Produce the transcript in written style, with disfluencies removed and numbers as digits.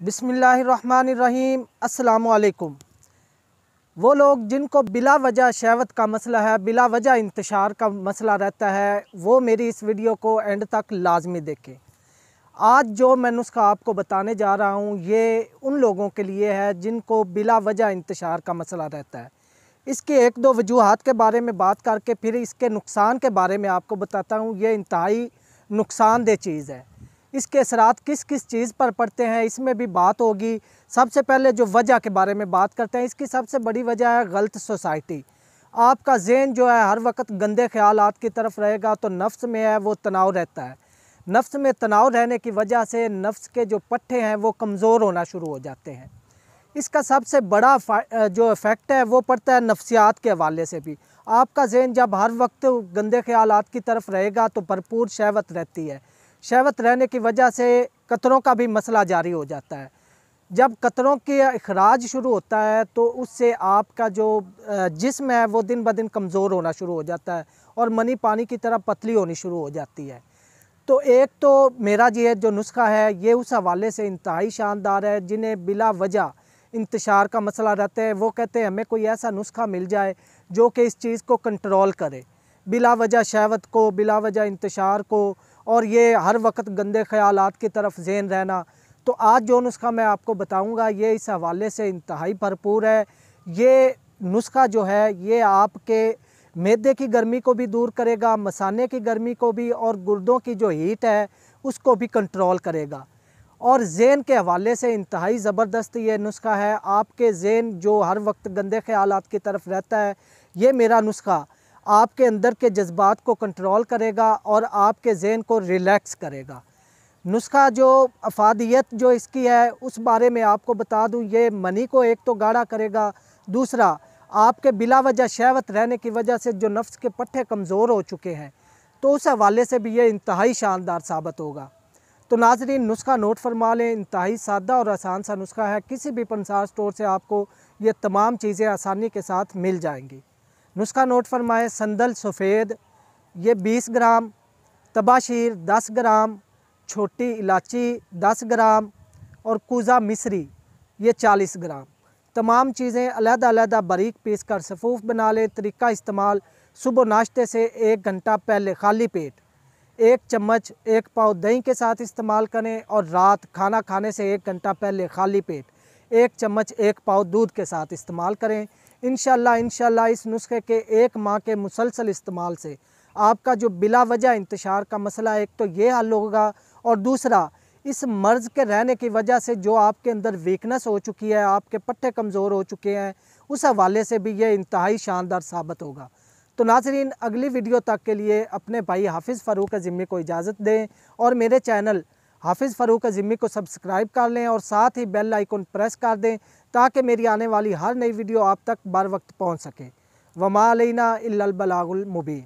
बिस्मिल्लाहिर्रहमानिर्रहीम। अस्सलामुअलैकुम। वो लोग जिनको बिला वजह शहवत का मसला है, बिला वजह इंतशार का मसला रहता है, वो मेरी इस वीडियो को एंड तक लाजमी देखें। आज जो मैं नुस्खा आपको बताने जा रहा हूँ ये उन लोगों के लिए है जिनको बिला वजह इंतशार का मसला रहता है। इसके एक दो वजूहात के बारे में बात करके फिर इसके नुकसान के बारे में आपको बताता हूँ। ये इंतहाई नुकसानदेह चीज़ है। इसके असरात किस किस चीज़ पर पड़ते हैं इसमें भी बात होगी। सबसे पहले जो वजह के बारे में बात करते हैं, इसकी सबसे बड़ी वजह है गलत सोसाइटी। आपका ज़हन जो है हर वक्त गंदे ख्यालात की तरफ रहेगा तो नफ्स में है वो तनाव रहता है। नफ्स में तनाव रहने की वजह से नफ्स के जो पट्टे हैं वो कमज़ोर होना शुरू हो जाते हैं। इसका सबसे बड़ा जो इफ़ेक्ट है वो पड़ता है नफ्सियात के हवाले से भी। आपका ज़हन जब हर वक्त गंदे ख्यालात की तरफ रहेगा तो भरपूर शहवत रहती है। शहवत रहने की वजह से कतरों का भी मसला जारी हो जाता है। जब कतरों के अखराज शुरू होता है तो उससे आपका जो जिस्म है वो दिन ब दिन कमज़ोर होना शुरू हो जाता है और मनी पानी की तरह पतली होनी शुरू हो जाती है। तो एक तो मेरा ये जो नुस्खा है ये उस हवाले से इंतहाई शानदार है। जिन्हें बिला वजह इंतशार का मसला रहता है वो कहते हैं हमें कोई ऐसा नुस्खा मिल जाए जो कि इस चीज़ को कंट्रोल करे, बिला वजह शहवत को, बिला वजह इंतशार को, और ये हर वक्त गंदे ख्यालात की तरफ ज़हन रहना। तो आज जो नुस्खा मैं आपको बताऊंगा ये इस हवाले से इंतहाई भरपूर है। ये नुस्खा जो है ये आपके मैदे की गर्मी को भी दूर करेगा, मसाने की गर्मी को भी, और गुर्दों की जो हीट है उसको भी कंट्रोल करेगा। और ज़हन के हवाले से इंतहाई ज़बरदस्त ये नुस्खा है। आपके ज़हन जो हर वक्त गंदे ख्यालात की तरफ रहता है, ये मेरा नुस्खा आपके अंदर के जज्बात को कंट्रोल करेगा और आपके ज़हन को रिलैक्स करेगा। नुस्खा जो अफादियत जो इसकी है उस बारे में आपको बता दूं, ये मनी को एक तो गाढ़ा करेगा, दूसरा आपके बिला वजह शहवत रहने की वजह से जो नफ्स के पट्टे कमज़ोर हो चुके हैं तो उस हवाले से भी ये इंतहाई शानदार साबित होगा। तो नाज़रीन नुस्खा नोट फरमा लें। इंतहाई सादा और आसान सा नुस्खा है। किसी भी पंसार स्टोर से आपको ये तमाम चीज़ें आसानी के साथ मिल जाएंगी। नुस्खा नोट फरमाएँ। संदल सफ़ेद ये 20 ग्राम, तबाशीर 10 ग्राम, छोटी इलायची 10 ग्राम और कूज़ा मिस्री ये 40 ग्राम। तमाम चीज़ें अलग-अलग बारीक पीस कर सफ़ूफ बना लें। तरीका इस्तेमाल: सुबह नाश्ते से 1 घंटा पहले खाली पेट 1 चम्मच 1 पाव दही के साथ इस्तेमाल करें, और रात खाना खाने से 1 घंटा पहले खाली पेट 1 चम्मच 1 पाव दूध के साथ इस्तेमाल करें। इंशाल्लाह इस नुस्खे के 1 माह के मुसलसल इस्तेमाल से आपका जो बिला वजह इंतशार का मसला है एक तो ये हल होगा, और दूसरा इस मर्ज़ के रहने की वजह से जो आपके अंदर वीकनेस हो चुकी है, आपके पट्टे कमज़ोर हो चुके हैं, उस हवाले से भी ये इंतहाई शानदार साबित होगा। तो नाज़रीन अगली वीडियो तक के लिए अपने भाई हाफिज़ फ़ारूक ज़िम्मी को इजाज़त दें और मेरे चैनल हाफिज़ फ़ारूक ज़िम्मी को सब्सक्राइब कर लें और साथ ही बेल आइकन प्रेस कर दें ताकि मेरी आने वाली हर नई वीडियो आप तक बर वक्त पहुँच सके। वमा अलैना इल्लल बलागुल मुबीन।